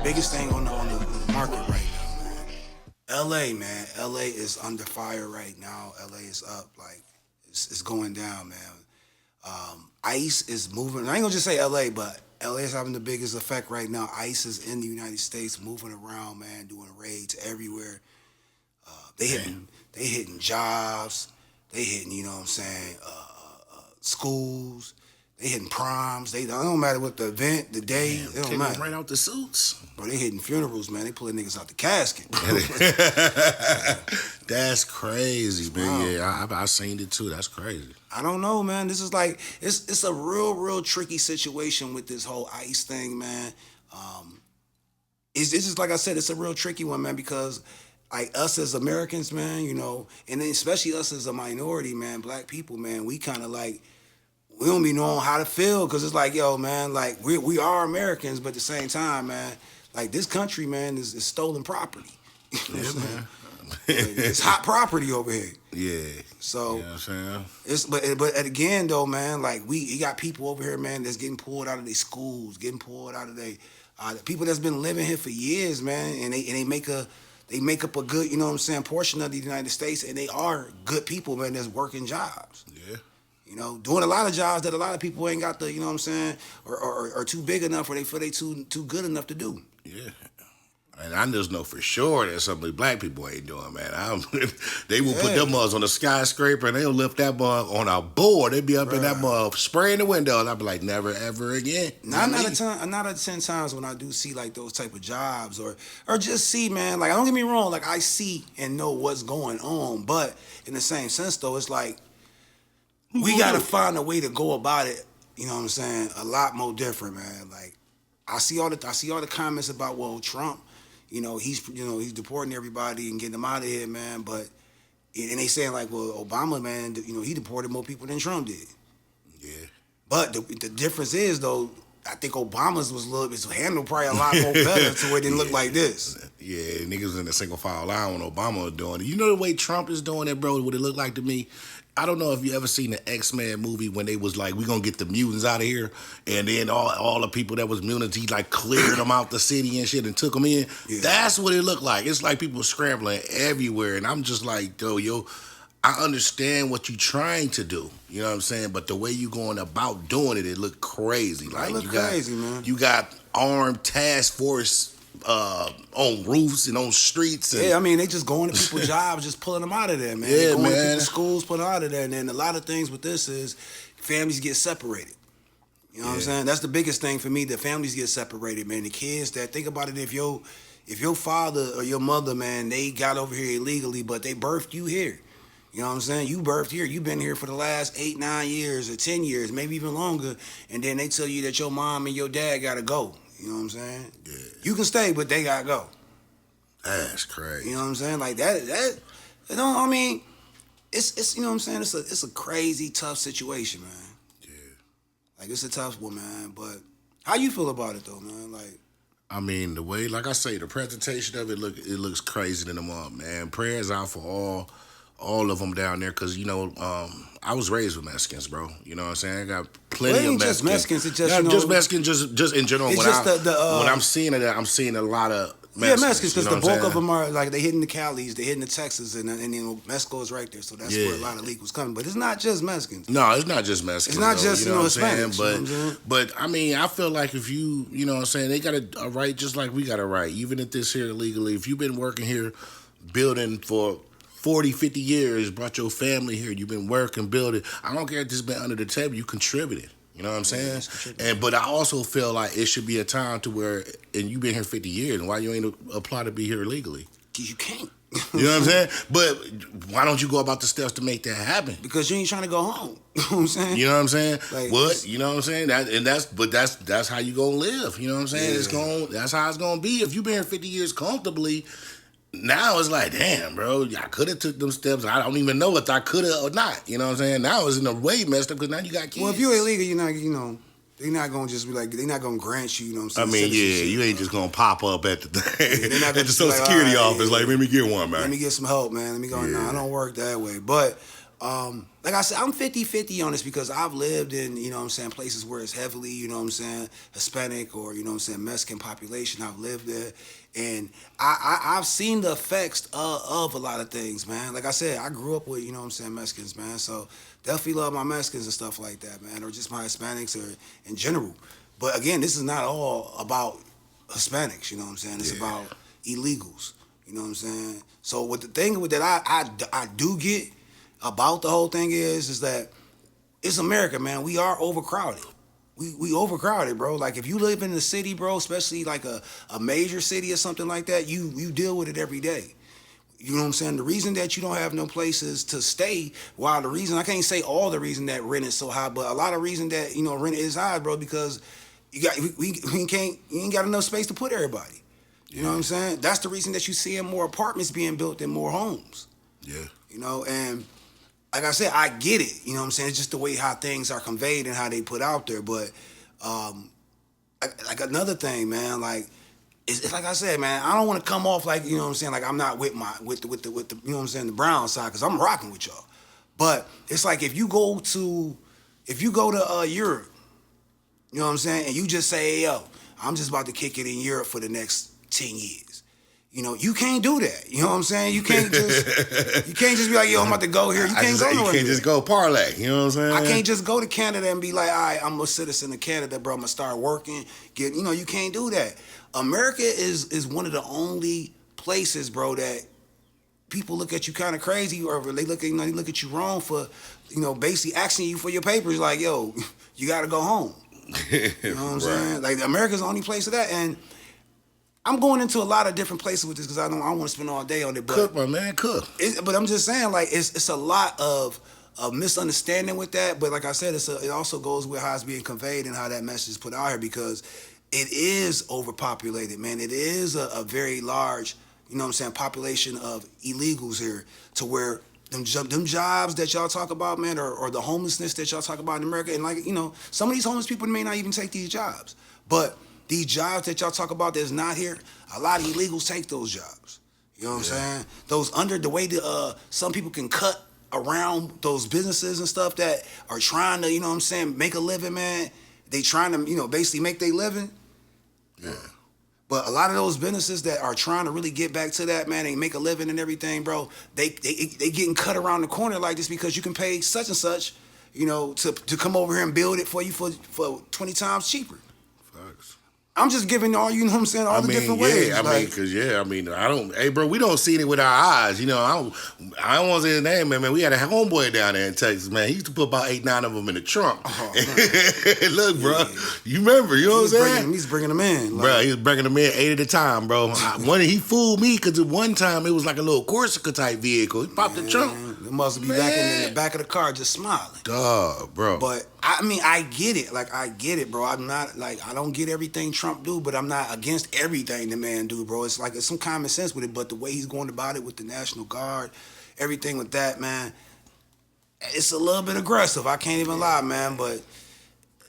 biggest thing on the market right now, man. LA, man. LA is under fire right now. LA is up, like it's going down, man. ICE is moving. I ain't gonna just say LA, but LA is having the biggest effect right now. ICE is in the United States, moving around, man, doing raids everywhere. They hitting jobs. They hitting, you know what I'm saying, schools. They hitting proms. It don't matter what the event, the day. Damn, it don't matter. Right out the suits. Bro, they hitting funerals, man. They pulling niggas out the casket. That's crazy, man. Yeah, I seen it too. That's crazy. I don't know, man. This is like it's a real tricky situation with this whole ICE thing, man. It's just like I said, it's a real tricky one, man, because like us as Americans, man, you know, and then especially us as a minority, man, black people, man, we kind of like we don't be knowing how to feel because it's like, yo, man, like we are Americans, but at the same time, man, like this country, man, is stolen property. Yeah, man. It's hot property over here. Yeah. So you know what I'm saying? it's but again though, man, like you got people over here, man, that's getting pulled out of their schools, getting pulled out of their people that's been living here for years, man, and they make up a good, you know what I'm saying, portion of the United States, and they are good people, man, that's working jobs. Yeah. You know, doing a lot of jobs that a lot of people ain't got the, you know what I'm saying, or too big enough, or they feel they too good enough to do. Yeah. And I just know for sure that some of the black people ain't doing, man. They will put them mugs on a skyscraper and they'll lift that mug on a board. They be up in that mug spraying the window, and I'll be like, never ever again. Not out of 10 times when I do see like those type of jobs or just see, man, like don't get me wrong, like I see and know what's going on, but in the same sense though, it's like we gotta find a way to go about it, you know what I'm saying, a lot more different, man. Like I see all the comments about, well, Trump, he's deporting everybody and getting them out of here, man. But and they saying like, well, Obama, man, he deported more people than Trump did. Yeah. But the difference is though, I think Obama's was handled probably a lot more better to where it didn't look like this. Yeah, niggas in the single file line when Obama was doing it. You know the way Trump is doing it, bro, what it looked like to me? I don't know if you ever seen the X-Men movie when they was like, we gonna get the mutants out of here, and then all the people that was mutants, he like cleared them out the city and shit and took them in. Yeah. That's what it looked like. It's like people scrambling everywhere, and I'm just like, yo, I understand what you're trying to do. You know what I'm saying? But the way you going about doing it, it looked crazy. Like crazy, man. You got armed task force on roofs and on streets. And yeah, I mean, they just going to people's jobs, just pulling them out of there, man. Yeah, they going man. to people's schools, pulling them out of there. And then a lot of things with this is families get separated. You know what I'm saying? That's the biggest thing for me, that families get separated, man. The kids that, think about it, if your father or your mother, man, they got over here illegally, but they birthed you here. You know what I'm saying? You birthed here. You've been here for the last 8, 9 years or 10 years, maybe even longer. And then they tell you that your mom and your dad got to go. You know what I'm saying? Yeah. You can stay, but they got to go. That's crazy. You know what I'm saying? Like that you know, I mean, it's you know what I'm saying? It's a crazy, tough situation, man. Yeah. Like, it's a tough one, man. But how you feel about it, though, man? Like, I mean, the way, like I say, the presentation of it looks crazy to them all, man. Prayers out for all of them down there, because, I was raised with Mexicans, bro. You know what I'm saying? I got plenty of Mexicans. Just Mexicans, it's just, just Mexicans, just in general. It's when I'm seeing it, I'm seeing a lot of Mexicans. Yeah, Mexicans, because the bulk of them are, like, they hitting the Calis, they hitting the Texas, and Mexico is right there, so that's where a lot of illegals coming. But it's not just Mexicans. No, it's not just Mexicans. It's not just, Hispanics. But, I mean, I feel like if you know what I'm saying, they got a right just like we got a right, even if this here illegally. If you've been working here, building for 40, 50 years, brought your family here, you've been working, building. I don't care if this has been under the table, you contributed. You know what I'm saying? But I also feel like it should be a time to where, and you've been here 50 years, and why you ain't apply to be here illegally? Because you can't. You know what I'm saying? But why don't you go about the steps to make that happen? Because you ain't trying to go home. You know what I'm saying? You know what I'm saying? Like, what? You know what I'm saying? That's how you gonna live. You know what I'm saying? Yeah. That's how it's gonna be. If you've been here 50 years comfortably, now it's like, damn, bro, I could have took them steps. I don't even know if I could have or not. You know what I'm saying? Now it's in a way messed up because now you got kids. Well, if you're illegal, you're not, they're not going to just be like, they're not going to grant you, you know what I'm saying? I mean, yeah, you ain't just going to pop up at the thing. They're not at the Social Security office, like, let me get one, man. Let me get some help, man. Let me go, no, I don't work that way. But Like I said, I'm 50-50 on this because I've lived in, you know what I'm saying, places where it's heavily, you know what I'm saying, Hispanic or, you know what I'm saying, Mexican population. I've lived there. And I've seen the effects of a lot of things, man. Like I said, I grew up with, you know what I'm saying, Mexicans, man. So definitely love my Mexicans and stuff like that, man. Or just my Hispanics or in general. But again, this is not all about Hispanics, you know what I'm saying? It's about illegals, you know what I'm saying? So what the thing that I do get about the whole thing is that it's America, man. We are overcrowded. We overcrowded, bro. Like if you live in the city, bro, especially like a major city or something like that, you deal with it every day. You know what I'm saying? The reason that you don't have no places to stay, while the reason, I can't say all the reason that rent is so high, but a lot of reason that, you know, rent is high, bro, because you ain't got enough space to put everybody. You know what I'm saying? That's the reason that you seeing more apartments being built than more homes. Yeah. You know, and like I said, I get it. You know what I'm saying? It's just the way how things are conveyed and how they put out there. But like another thing, man, like it's like I said, man, I don't want to come off like, you know what I'm saying, like I'm not with the you know what I'm saying, the brown side, because I'm rocking with y'all. But it's like if you go to Europe, you know what I'm saying, and you just say, hey, yo, I'm just about to kick it in Europe for the next 10 years. You know, you can't do that. You know what I'm saying? You can't just be like, yo, I'm about to go here. You can't go nowhere. You can't just go parlay. You know what I'm saying? I can't just go to Canada and be like, all right, I'm a citizen of Canada, bro. I'm gonna start working. You know, you can't do that. America is one of the only places, bro, that people look at you kind of crazy, or they look at you wrong for, you know, basically asking you for your papers. Like, yo, you got to go home. You know what I'm saying? Like, America's the only place of that. And I'm going into a lot of different places with this because I don't want to spend all day on it. But cook, my man, cook. But I'm just saying, like, it's a lot of misunderstanding with that. But like I said, it also goes with how it's being conveyed and how that message is put out here, because it is overpopulated, man. It is a very large, you know what I'm saying, population of illegals here, to where them jobs that y'all talk about, man, or the homelessness that y'all talk about in America, and like, you know, some of these homeless people may not even take these jobs, but these jobs that y'all talk about that's not here, a lot of illegals take those jobs. You know what I'm saying? Those the way that some people can cut around those businesses and stuff that are trying to, you know what I'm saying, make a living, man. They trying to, you know, basically make their living. Yeah. But a lot of those businesses that are trying to really get back to that, man, and make a living and everything, bro, they getting cut around the corner like this because you can pay such and such, you know, to come over here and build it for you for 20 times cheaper. Facts. I'm just giving all, you know what I'm saying, all the different ways. Hey, bro, we don't see it with our eyes. You know, I don't want to say his name, man. We had a homeboy down there in Texas, man. He used to put about 8, 9 of them in the trunk. Oh, look, bro, you remember, you know what I'm saying? He's bringing them in. Like, bro, he was bringing them in 8 at a time, bro. He fooled me because at one time it was like a little Corsica type vehicle. He popped the trunk. It must be back in the back of the car just smiling. Duh, bro. But I mean, I get it. Like, I get it, bro. I'm not, like, I don't get everything Trump do, but I'm not against everything the man do, bro. It's like, it's some common sense with it, but the way he's going about it with the National Guard, everything with that, man, it's a little bit aggressive. I can't even lie, man, but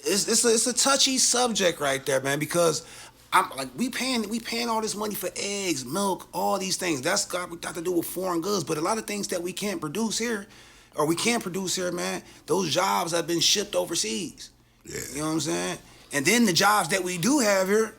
it's a touchy subject right there, man, because I'm like, we paying all this money for eggs, milk, all these things. That's got to do with foreign goods, but a lot of things that we can't produce here, man, those jobs have been shipped overseas. Yeah. You know what I'm saying? And then the jobs that we do have here,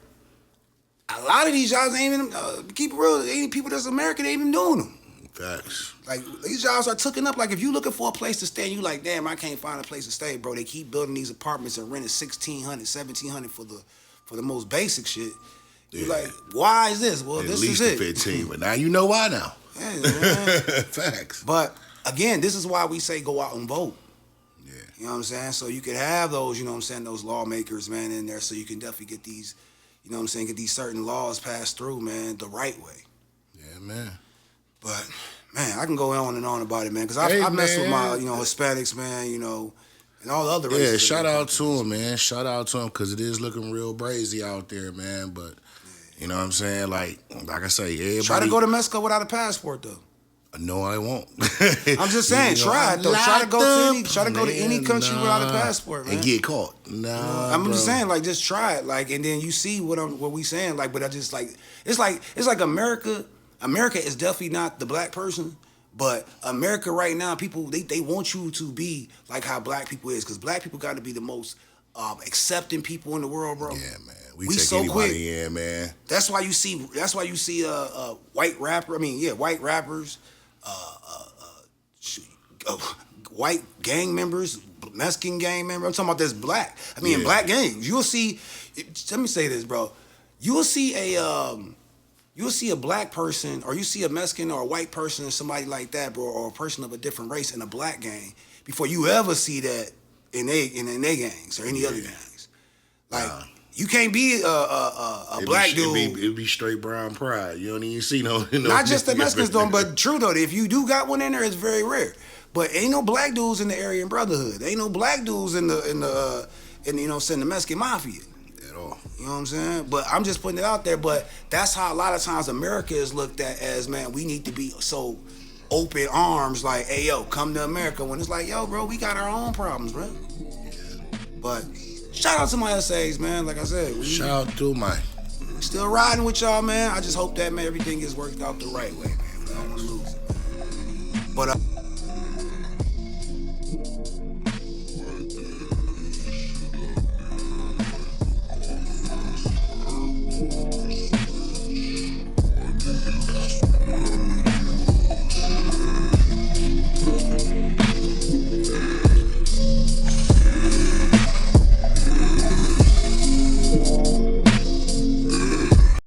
a lot of these jobs ain't even, keep it real, ain't people that's American, they ain't even doing them. Facts. Like, these jobs are taken up. Like, if you looking for a place to stay and you like, damn, I can't find a place to stay, bro. They keep building these apartments and renting $1,600, $1,700 for the most basic shit. You're like, why is this? Well, this is it. At least 15, but now you know why now. Yeah, man. Facts. But again, this is why we say go out and vote. Yeah. You know what I'm saying? So you can have those, you know what I'm saying, those lawmakers, man, in there, so you can definitely get these, you know what I'm saying, get these certain laws passed through, man, the right way. Yeah, man. But, man, I can go on and on about it, man, because I mess with my, you know, Hispanics, man, you know, and all the other races. Yeah, shout out to him, man. Shout out to him, because it is looking real brazy out there, man. But, you know what I'm saying? Like I say, everybody... Try to go to Mexico without a passport, though. No, I won't. I'm just saying, try it, though. Try to go to any country without a passport, man. And get caught. Nah, I'm just saying, like, just try it, like, and then you see what we saying, like, but I just, like, it's like America is definitely not the black person, But America right now, people they want you to be like how black people is, because black people got to be the most accepting people in the world, bro. Yeah, man. We We take so anybody quick. in, man. That's why you see. That's why you see white rapper. I mean, yeah, white rappers, sh- uh, white gang members, Mexican gang members. I'm talking about this black. I mean, in Yeah. black gangs, you'll see. Let me say this, bro. You'll see a black person, or you see a Mexican or a white person, or somebody like that, bro, or a person of a different race in a black gang before you ever see that in they gangs or any other gangs. Like. You can't be a black dude. It'd be straight brown pride. You don't even see no. Not just the Mexicans doing, but true though. If you do got one in there, it's very rare. But ain't no black dudes in the Aryan Brotherhood. Ain't no black dudes in the the Mexican Mafia. At all. You know what I'm saying? But I'm just putting it out there. But that's how a lot of times America is looked at as, man, we need to be so open arms, like, hey, yo, come to America. When it's like, yo, bro, we got our own problems, bro. But shout out to my essays, man. Like I said, we Shout out to Mike. still riding with y'all, man. I just hope that, man, everything gets worked out the right way, man. We don't want to lose it. But